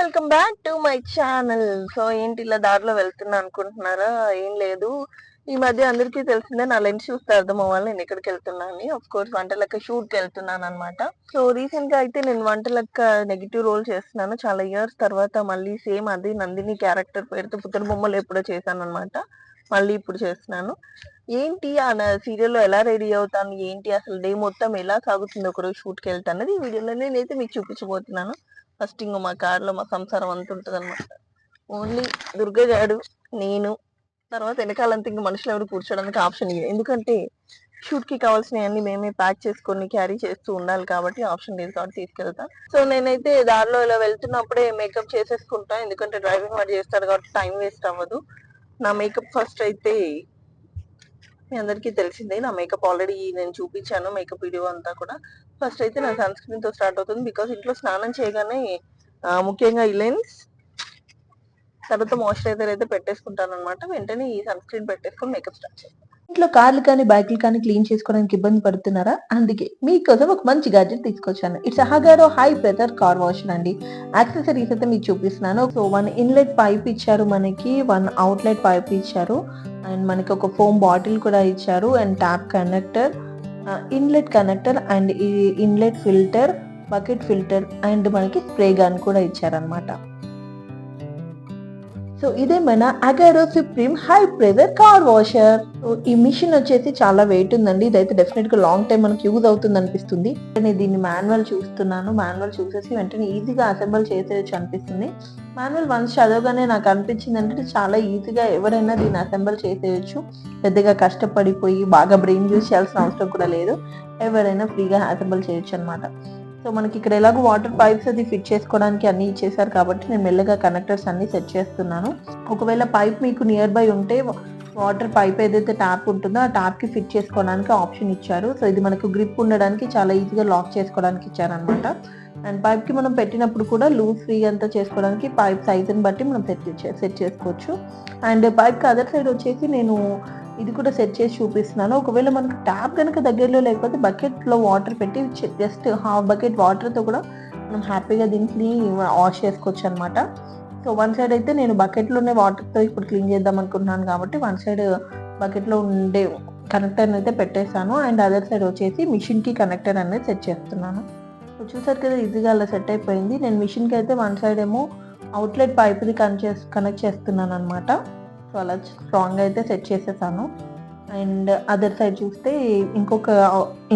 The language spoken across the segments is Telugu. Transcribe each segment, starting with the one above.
Welcome back to my channel. So ఏంటి ఇలా దారిలో వెళ్తున్నా అనుకుంటున్నారా? ఏం లేదు, ఈ మధ్య అందరికీ తెలిసిందే నా లెన్స్ చూస్తే అర్థం అవ్వాలి నేను ఎక్కడికి వెళ్తున్నాను. ఆఫ్ కోర్స్ వంటలక్క షూట్ కి వెళ్తున్నాను అనమాట. సో రీసెంట్ గా అయితే నేను వంటలక్క నెగిటివ్ రోల్ చేస్తున్నాను. చాలా ఇయర్స్ తర్వాత మళ్ళీ సేమ్ అది నందిని క్యారెక్టర్ పేరుతో పుత్తడి బొమ్మలు ఎప్పుడో చేశాను అనమాట. మళ్ళీ ఇప్పుడు చేస్తున్నాను. ఏంటి ఆ సీరియల్లో ఎలా రెడీ అవుతాను, ఏంటి అసలు డే మొత్తం ఎలా సాగుతుంది ఒకరోజు షూట్ కి వెళ్తాను అనేది ఈ వీడియోలో నేనైతే మీకు చూపించబోతున్నాను. ఫస్ట్ ఇంకో మా కార్లో మా సంసారం అంత ఉంటుంది అనమాట. ఓన్లీ దుర్గగాడు, నేను, తర్వాత వెనకాలంతా ఇంక మనుషులు ఎవరు కూర్చోడానికి ఆప్షన్ లేదు. ఎందుకంటే షూట్ కి కావాల్సినవన్నీ మేమే ప్యాక్ చేసుకొని క్యారీ చేస్తూ ఉండాలి కాబట్టి ఆప్షన్ లేదు కాబట్టి తీసుకెళ్తాను. సో నేనైతే దారిలో ఇలా వెళ్తున్నప్పుడే మేకప్ చేసేసుకుంటాను. ఎందుకంటే డ్రైవింగ్ వాడు చేస్తాడు కాబట్టి టైం వేస్ట్ అవ్వదు. నా మేకప్ ఫస్ట్ అయితే మీ అందరికీ తెలిసిందే. నా మేకప్ ఆల్రెడీ నేను చూపించాను, మేకప్ వీడియో అంతా కూడా. ఫస్ట్ అయితే నా సన్ స్క్రీన్ తో స్టార్ట్ అవుతుంది. బికాస్ ఇంట్లో స్నానం చేయగానే ముఖ్యంగా ఈ లెన్స్, తర్వాత మాయిశ్చరైజర్ అయితే పెట్టేసుకుంటాను అనమాట. వెంటనే ఈ సన్ స్క్రీన్ పెట్టేసుకొని మేకప్ స్టార్ట్ చేస్తాను. ఇంట్లో కార్లు కానీ బైక్లు కానీ క్లీన్ చేసుకోవడానికి ఇబ్బంది పడుతున్నారా? అందుకే మీకోసం ఒక మంచి గ్యాడ్జెట్ తీసుకొచ్చాను. It's Agaro high pressure car wash అండి. యాక్సెసరీస్ అయితే మీకు చూపిస్తున్నాను. సో 1 ఇన్లెట్ పైప్ ఇచ్చారు, మనకి 1 అవుట్లెట్ పైప్ ఇచ్చారు, అండ్ మనకి ఒక ఫోమ్ బాటిల్ కూడా ఇచ్చారు, and tap connector, inlet connector, and ఈ inlet filter, bucket filter, and మనకి స్ప్రే గన్ కూడా ఇచ్చారనమాట. సో ఇదే మన Agaro supreme high pressure car washer. ఈ మిషన్ వచ్చేసి చాలా వెయిట్ ఉందండి. ఇదైతే డెఫినెట్ గా లాంగ్ టైం మనకి యూజ్ అవుతుంది అనిపిస్తుంది. నేను దీన్ని మాన్యువల్ చూస్తున్నాను. మాన్యువల్ చూసేసి వెంటనే ఈజీగా అసెంబుల్ చేసేయచ్చు అనిపిస్తుంది. మాన్యువల్ వన్స్ చదవగానే నాకు అనిపించింది అంటే చాలా ఈజీగా ఎవరైనా దీన్ని అసెంబుల్ చేసేయచ్చు. పెద్దగా కష్టపడిపోయి బాగా బ్రెయిన్ యూజ్ చేయాల్సిన అవసరం కూడా లేదు. ఎవరైనా ఫ్రీగా అసెంబుల్ చేయొచ్చు అనమాట. సో మనకి ఇక్కడ ఎలాగో వాటర్ పైప్స్ అది ఫిట్ చేసుకోవడానికి అన్ని ఇచ్చేసారు కాబట్టి నేను మెల్లగా కనెక్టర్స్ అన్ని సెట్ చేస్తున్నాను. ఒకవేళ పైప్ మీకు నియర్ బై ఉంటే వాటర్ పైప్ ఏదైతే ట్యాప్ ఉంటుందో ఆ ట్యాప్ కి ఫిట్ చేసుకోవడానికి ఆప్షన్ ఇచ్చారు. సో ఇది మనకు గ్రిప్ ఉండడానికి చాలా ఈజీగా లాక్ చేసుకోవడానికి ఇచ్చారనమాట. అండ్ పైప్ కి మనం పెట్టినప్పుడు కూడా లూజ్ ఫ్రీ అంతా చేసుకోవడానికి పైప్ సైజుని బట్టి మనం సెట్ చేసుకోవచ్చు. అండ్ పైప్ కి అదర్ సైడ్ వచ్చేసి నేను ఇది కూడా సెట్ చేసి చూపిస్తున్నాను. ఒకవేళ మనకు ట్యాప్ కనుక దగ్గరలో లేకపోతే బకెట్లో వాటర్ పెట్టి జస్ట్ హాఫ్ బకెట్ వాటర్తో కూడా మనం హ్యాపీగా దీన్ని వాష్ చేసుకోవచ్చు అనమాట. సో వన్ సైడ్ అయితే నేను బకెట్లోనే వాటర్తో ఇప్పుడు క్లీన్ చేద్దాం అనుకుంటున్నాను కాబట్టి వన్ సైడ్ బకెట్లో ఉండే కనెక్టర్ అయితే పెట్టేశాను. అండ్ అదర్ సైడ్ వచ్చేసి మిషన్కి కనెక్టర్ అనేది సెట్ చేస్తున్నాను. సో చూసారు కదా ఈజీగా అలా సెట్ అయిపోయింది. నేను మిషన్కి అయితే వన్ సైడ్ ఏమో అవుట్లెట్ పైప్ని కనెక్ట్ చేస్తున్నాను అనమాట. సో అలా స్ట్రాంగ్గా అయితే సెట్ చేసేసాను. అండ్ అదర్ సైడ్ చూస్తే ఇంకొక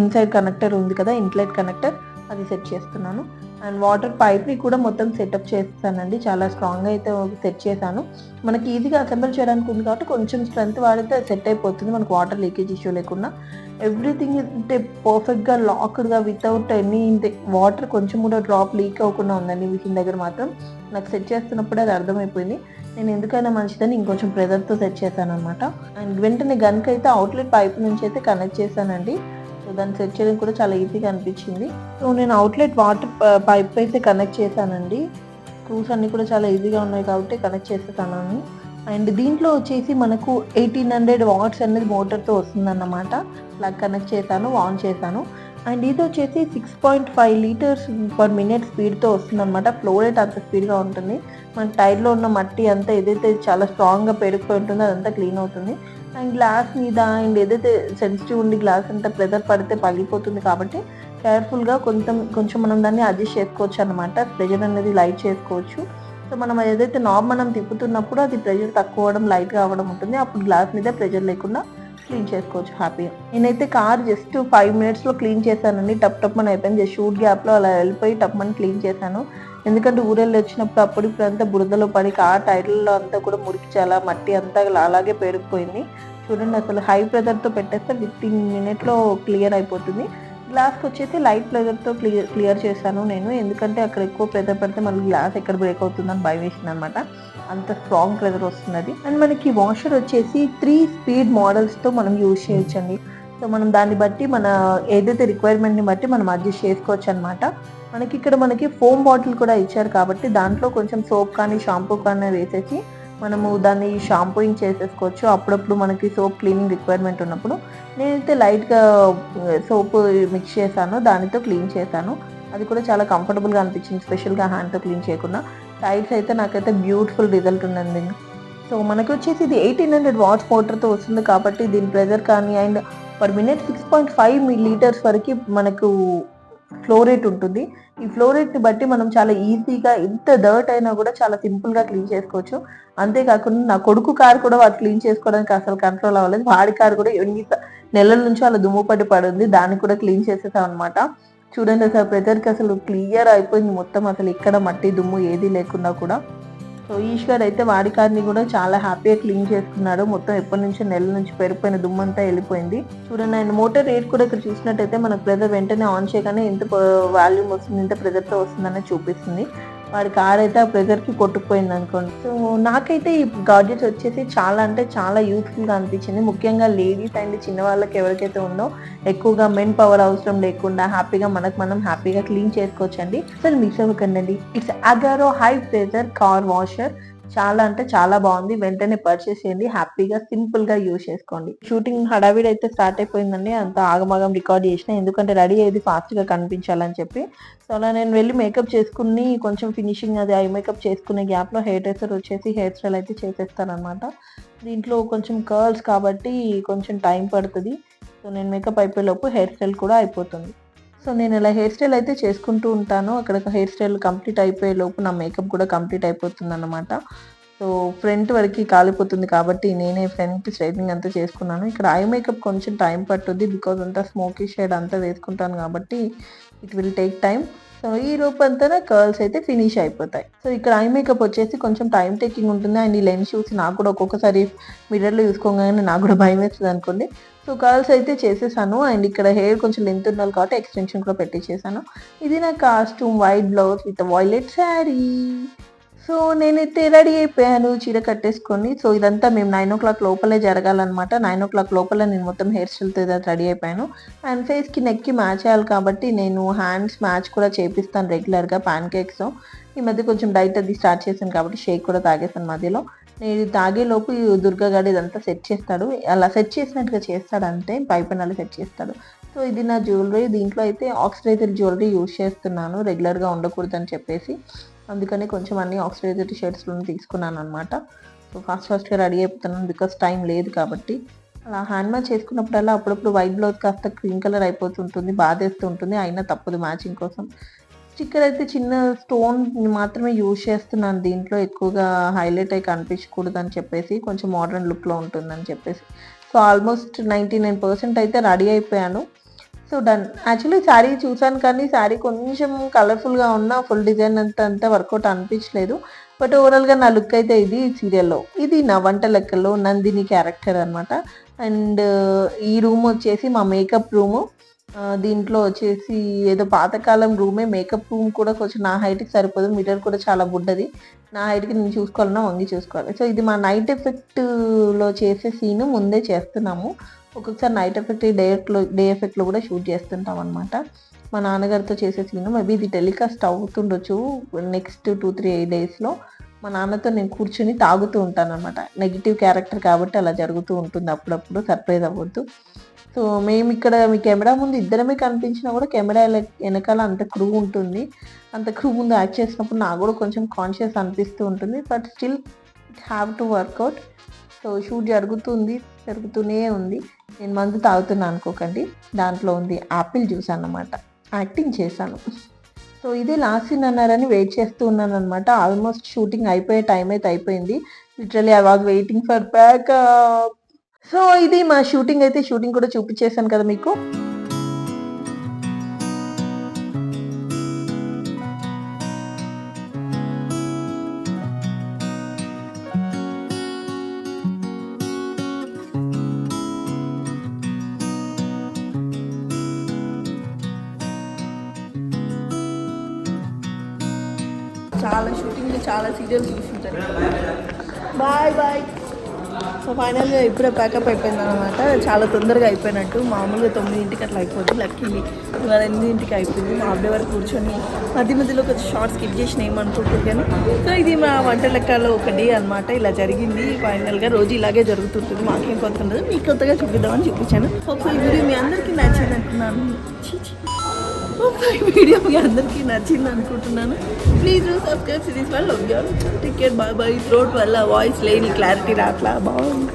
ఇన్సైడ్ కనెక్టర్ ఉంది కదా, ఇన్లెట్ కనెక్టర్, అది సెట్ చేస్తున్నాను. అండ్ వాటర్ పైప్ని కూడా మొత్తం సెటప్ చేస్తానండి. చాలా స్ట్రాంగ్గా అయితే సెట్ చేశాను. మనకి ఈజీగా అసెంబుల్ చేయడానికి ఉంది కాబట్టి కొంచెం స్ట్రెంత్ వాడితే సెట్ అయిపోతుంది, మనకు వాటర్ లీకేజ్ ఇష్యూ లేకుండా. ఎవ్రీథింగ్ అంటే పర్ఫెక్ట్గా లాక్డ్గా వితౌట్ ఎనీ వాటర్ కొంచెం కూడా డ్రాప్ లీక్ అవ్వకుండా ఉందండి మిషన్ దగ్గర మాత్రం. నాకు సెట్ చేస్తున్నప్పుడే అది అర్థమైపోయింది. నేను ఎందుకైనా మంచిదని ఇంకొంచెం ప్రెజర్తో సెట్ చేశాను అనమాట. అండ్ వెంటనే గన్కి అయితే అవుట్లెట్ పైప్ నుంచి అయితే కనెక్ట్ చేశానండి. సో దాన్ని సెట్ చేయడం కూడా చాలా ఈజీగా అనిపించింది. సో నేను అవుట్లెట్ వాటర్ పైప్ అయితే కనెక్ట్ చేశానండి. స్క్రూస్ అన్ని కూడా చాలా ఈజీగా ఉన్నాయి కాబట్టి కనెక్ట్ చేసేసాను. అండ్ దీంట్లో వచ్చేసి మనకు 1800 వాట్స్ అనేది మోటార్తో వస్తుందన్నమాట. ప్లగ్ కనెక్ట్ చేశాను, ఆన్ చేశాను. అండ్ ఇది వచ్చేసి 6.5 లీటర్స్ పర్ మినిట్ స్పీడ్తో వస్తుంది అనమాట. ఫ్లో రేట్ అంత స్పీడ్గా ఉంటుంది. మన టైర్లో ఉన్న మట్టి అంతా ఏదైతే చాలా స్ట్రాంగ్గా పెరిగిపోయి ఉంటుందో అదంతా క్లీన్ అవుతుంది. అండ్ గ్లాస్ మీద అండ్ ఏదైతే సెన్సిటివ్ ఉండి గ్లాస్ అంతా ప్రెజర్ పడితే పగిలిపోతుంది కాబట్టి కేర్ఫుల్గా కొంచెం మనం దాన్ని అడ్జస్ట్ చేసుకోవచ్చు అనమాట. ప్రెజర్ అనేది లైట్ చేసుకోవచ్చు. సో మనం ఏదైతే నాబ్ మనం తిప్పుతున్నప్పుడు అది ప్రెజర్ తక్కువ అవ్వడం, లైట్గా అవ్వడం ఉంటుంది. అప్పుడు గ్లాస్ మీద ప్రెజర్ లేకుండా క్లీన్ చేసుకోవచ్చు హ్యాపీగా. నేనైతే కార్ జస్ట్ 5 మినిట్స్లో క్లీన్ చేశానండి. టప్ అని అయిపోయింది. జస్ట్ షూట్ గ్యాప్లో అలా వెళ్ళిపోయి టప్మని క్లీన్ చేశాను. ఎందుకంటే ఊరెళ్ళి వచ్చినప్పుడు అప్పుడు అంతా బురదలో పడి కార్ టైర్లలో అంతా కూడా మురికి చాలా మట్టి అంతా అలాగే పేరుకుపోయింది. చూడండి అసలు హై ప్రెజర్తో పెట్టేస్తే 15 మినిట్లో క్లియర్ అయిపోతుంది. గ్లాస్కి వచ్చేసి లైట్ ప్రెజర్తో క్లియర్ చేశాను నేను. ఎందుకంటే అక్కడ ఎక్కువ ప్రెజర్ పడితే మళ్ళీ గ్లాస్ ఎక్కడ బ్రేక్ అవుతుందని భయం వేసింది అనమాట. అంత స్ట్రాంగ్ ప్రెజర్ వస్తున్నది. అండ్ మనకి వాషర్ వచ్చేసి 3 స్పీడ్ మోడల్స్తో మనం యూజ్ చేయొచ్చండి. సో మనం దాన్ని బట్టి మన ఏదైతే రిక్వైర్మెంట్ని బట్టి మనం అడ్జస్ట్ చేసుకోవచ్చు అనమాట. మనకి ఇక్కడ ఫోమ్ బాటిల్ కూడా ఇచ్చారు కాబట్టి దాంట్లో కొంచెం సోప్ కానీ షాంపూ కానీ వేసేసి మనము దాన్ని షాంపూయింగ్ చేసేసుకోవచ్చు. అప్పుడప్పుడు మనకి సోప్ క్లీనింగ్ రిక్వైర్మెంట్ ఉన్నప్పుడు నేనైతే లైట్గా సోప్ మిక్స్ చేశాను, దానితో క్లీన్ చేశాను. అది కూడా చాలా కంఫర్టబుల్గా అనిపించింది, స్పెషల్గా హ్యాండ్తో క్లీన్ చేయకుండా. సైడ్స్ అయితే నాకైతే బ్యూటిఫుల్ రిజల్ట్ ఉందండి. సో మనకి వచ్చేసి ఇది 1800 వాట్స్ మోటార్తో వస్తుంది కాబట్టి దీని ప్రెజర్ కానీ అండ్ పర్ మినిట్ 6.5 లీటర్స్ వరకు మనకు ఫ్లో రేట్ ఉంటుంది. ఈ ఫ్లో రేట్ని బట్టి మనం చాలా ఈజీగా ఎంత డర్ట్ అయినా కూడా చాలా సింపుల్గా క్లీన్ చేసుకోవచ్చు. అంతేకాకుండా నా కొడుకు కారు కూడా వాడు క్లీన్ చేసుకోవడానికి అసలు కంట్రోల్ అవ్వలేదు. వాడి కారు కూడా ఎన్ని నెలల నుంచి అలా దుమ్ము పడి దాన్ని కూడా క్లీన్ చేసేసాం అనమాట. చూడండి అసలు ప్రెజర్కి అసలు క్లియర్ అయిపోయింది మొత్తం, అసలు ఇక్కడ మట్టి దుమ్ము ఏది లేకుండా కూడా. సో ఈశ్వర్ అయితే వాడి కార్ని కూడా చాలా హ్యాపీగా క్లీన్ చేసుకున్నాడు. మొత్తం ఎప్పటి నుంచో నెల నుంచి పెరిగిపోయిన దుమ్మంతా వెళ్ళిపోయింది. చూడండి ఆయన మోటార్ రేట్ కూడా ఇక్కడ చూసినట్టయితే మనకు ప్రెజర్ వెంటనే ఆన్ చేయగానే ఎంత వాల్యూమ్ వస్తుంది, ఎంత ప్రెజర్తో వస్తుందని చూపిస్తుంది. వాడి కార్ అయితే ఆ ప్రెజర్కి కొట్టుకుపోయింది అనుకోండి. సో నాకైతే ఈ గాడ్జెట్స్ వచ్చేసి చాలా అంటే చాలా యూస్ఫుల్గా అనిపించింది. ముఖ్యంగా లేడీస్ అండ్ చిన్న వాళ్ళకి ఎవరికైతే ఉందో ఎక్కువగా మెన్ పవర్ అవసరం లేకుండా హ్యాపీగా మనం హ్యాపీగా క్లీన్ చేసుకోవచ్చండి. అసలు మిస్ అవ్వకండి. It's Agaro high pressure car washer. చాలా అంటే చాలా బాగుంది. వెంటనే పర్చేస్ చేయండి, హ్యాపీగా సింపుల్ గా యూజ్ చేసుకోండి. షూటింగ్ హడావిడి అయితే స్టార్ట్ అయిపోయిందండి. అంత ఆగమాగం రికార్డ్ చేసిన, ఎందుకంటే రెడీ అయ్యేది ఫాస్ట్ గా కనిపించాలని చెప్పి. సో అలా నేను వెళ్ళి మేకప్ చేసుకుని కొంచెం ఫినిషింగ్ అది ఐ మేకప్ చేసుకునే గ్యాప్ లో హెయిర్ డ్రెస్సర్ వచ్చేసి హెయిర్ స్టైల్ అయితే చేసేస్తాను అనమాట. దీంట్లో కొంచెం కర్ల్స్ కాబట్టి కొంచెం టైం పడుతుంది. సో నేను మేకప్ అయిపోయే లోపు హెయిర్ స్టైల్ కూడా అయిపోతుంది. సో నేను ఇలా హెయిర్ స్టైల్ అయితే చేసుకుంటూ ఉంటాను. అక్కడ హెయిర్ స్టైల్ కంప్లీట్ అయిపోయే లోపు నా మేకప్ కూడా కంప్లీట్ అయిపోతుంది అన్నమాట. సో ఫ్రంట్ వరకు కాలిపోతుంది కాబట్టి నేనే ఫ్రంట్ స్ట్రైట్నింగ్ అంతా చేసుకున్నాను. ఇక్కడ ఐ మేకప్ కొంచెం టైం పట్టుద్ది, బికాజ్ అంతా స్మోకీ షేడ్ అంతా వేసుకుంటాను కాబట్టి it will take time. So ఈ లోపు అంతా కర్ల్స్ అయితే ఫినిష్ అయిపోతాయి. సో ఇక్కడ ఐ మేకప్ వచ్చేసి కొంచెం టైం టేకింగ్ ఉంటుంది. అండ్ ఈ లెన్స్ చూసి నాకు కూడా ఒక్కొక్కసారి మిర్రర్లో చూసుకోగానే నాకు కూడా భయం వేస్తుంది అనుకోండి. సో కర్ల్స్ అయితే చేసేసాను. అండ్ ఇక్కడ హెయిర్ కొంచెం లెంత్ ఉండాలి కాబట్టి ఎక్స్టెన్షన్ కూడా పెట్టించేసాను. ఇది నా costume, white blouse with violet sari. So నేనైతే రెడీ అయిపోయాను చీర కట్టేసుకొని. సో ఇదంతా మేము 9 o'clock లోపలే జరగాలన్నమాట. 9 o'clock లోపల నేను మొత్తం హెయిర్ స్టైల్తో రెడీ అయిపోయాను. అండ్ ఫేస్కి నెక్కి మ్యాచ్ చేయాలి కాబట్టి నేను హ్యాండ్స్ మ్యాచ్ కూడా చేపిస్తాను రెగ్యులర్గా ప్యాన్ కేక్స్. ఈ మధ్య కొంచెం డైట్ అది స్టార్ట్ చేశాను కాబట్టి షేక్ కూడా తాగేసాను మధ్యలో. నేను తాగేలోపు దుర్గాగాడు ఇదంతా సెట్ చేస్తాడు. అలా సెట్ చేసినట్టుగా చేస్తాడంటే పైపైన అలా సెట్ చేస్తాడు. సో ఇది నా జ్యువెలరీ. దీంట్లో అయితే ఆక్సిడైజర్ జ్యువెలరీ యూజ్ చేస్తున్నాను, రెగ్యులర్గా ఉండకూడదని చెప్పేసి. అందుకని కొంచెం అన్ని ఆక్సిడైజర్ షేడ్స్లో తీసుకున్నాను అనమాట. సో ఫాస్ట్గా రెడీ అయిపోతున్నాను బికాస్ టైం లేదు కాబట్టి. అలా హ్యాండ్ మ్యాచ్ చేసుకున్నప్పుడల్లా అప్పుడప్పుడు వైట్ బ్లౌజ్ కాస్త క్రీమ్ కలర్ అయిపోతుంటుంది, బాధేస్తూ ఉంటుంది. అయినా తప్పదు మ్యాచింగ్ కోసం. స్టిక్కర్ అయితే చిన్న స్టోన్ మాత్రమే యూజ్ చేస్తున్నాను దీంట్లో, ఎక్కువగా హైలైట్ అయి కనిపించకూడదు అని చెప్పేసి, కొంచెం మోడర్న్ లుక్లో ఉంటుందని చెప్పేసి. సో ఆల్మోస్ట్ 99% అయితే రెడీ అయిపోయాను. So done. యాక్చువల్లీ శారీ చూసాను కానీ శారీ కొంచెం కలర్ఫుల్గా ఉన్న ఫుల్ డిజైన్ అంతా వర్కౌట్ అనిపించలేదు. బట్ ఓవరాల్గా నా లుక్ అయితే ఇది సీరియల్లో. ఇది నా వంట లెక్కల్లో నందిని క్యారెక్టర్ అనమాట. అండ్ ఈ రూమ్ వచ్చేసి మా మేకప్ రూము. దీంట్లో వచ్చేసి ఏదో పాతకాలం రూమే. మేకప్ రూమ్ కూడా కొంచెం నా హైట్కి సరిపోదు, మిర్రర్ కూడా చాలా బుడ్డది. నా హైట్కి నేను చూసుకోవాలన్నా వంగి చూసుకోవాలి. సో ఇది మా నైట్ ఎఫెక్ట్లో చేసే సీను ముందే చేస్తున్నాము. ఒక్కొక్కసారి నైట్ ఎఫెక్ట్ డే ఎఫెక్ట్లో కూడా షూట్ చేస్తుంటాం అనమాట. మా నాన్నగారితో చేసే సీను మేబీ ఇది టెలికాస్ట్ అవుతుండొచ్చు నెక్స్ట్ 2-3 డేస్లో. మా నాన్నతో నేను కూర్చుని తాగుతూ ఉంటాను అనమాట. నెగిటివ్ క్యారెక్టర్ కాబట్టి అలా జరుగుతూ ఉంటుంది అప్పుడప్పుడు, సర్ప్రైజ్ అవ్వద్దు. సో మేము ఇక్కడ మీ కెమెరా ముందు ఇద్దరమే కనిపించినా కూడా కెమెరా వెనకాల అంత క్రూ ఉంటుంది. అంత క్రూ ముందు యాక్ట్ చేసినప్పుడు నాకు కూడా కొంచెం కాన్షియస్ అనిపిస్తూ ఉంటుంది. But still it have to work out. So shoot జరుగుతూనే ఉంది. నేను మందు తాగుతున్నా అనుకోకండి, దాంట్లో ఉంది యాపిల్ జ్యూస్ అన్నమాట. యాక్టింగ్ చేశాను. సో ఇదే లాస్ట్ సీన్ అన్నారని వెయిట్ చేస్తూ ఉన్నాను అనమాట. ఆల్మోస్ట్ షూటింగ్ అయిపోయే టైం అయితే అయిపోయింది. Literally I was waiting for backup. So ఇది మా షూటింగ్ అయితే. షూటింగ్ కూడా చూపించేశాను కదా మీకు. చాలా షూటింగ్, చాలా సీరియల్స్ చూస్తుంటాను. బాయ్. సో ఫైనల్గా ఇప్పుడే ప్యాకప్ అయిపోయింది అనమాట. చాలా తొందరగా అయిపోయినట్టు. మామూలుగా 9ంటికి అట్లా అయిపోతుంది, లక్కీలీ ఇవాళ 8ంటికి అయిపోయింది. మా అబ్బాయి వరకు కూర్చొని మధ్యలో కొంచెం షార్ట్ స్కిప్ చేసిన ఏమనుకోకూడదు కానీ. సో ఇది మా వంట లెక్కలో ఒక డే అనమాట. ఇలా జరిగింది ఫైనల్గా. రోజు ఇలాగే జరుగుతుంటుంది, మాకేం కొత్త ఉండదు. మీకు కొత్తగా చూపిద్దామని చూపించాను. హోప్ఫుల్లీ ఈ వీడియో మీ అందరికీ నచ్చింది అంటున్నాను. వీడియో మీ అందరికీ నచ్చింది అనుకుంటున్నాను. ప్లీజ్ డూ సబ్స్క్రైబ్ సిరీస్ వల్ల take care, bye bye. Throat వల్ల వాయిస్ లేని క్లారిటీ రాట్లా బాగుంది.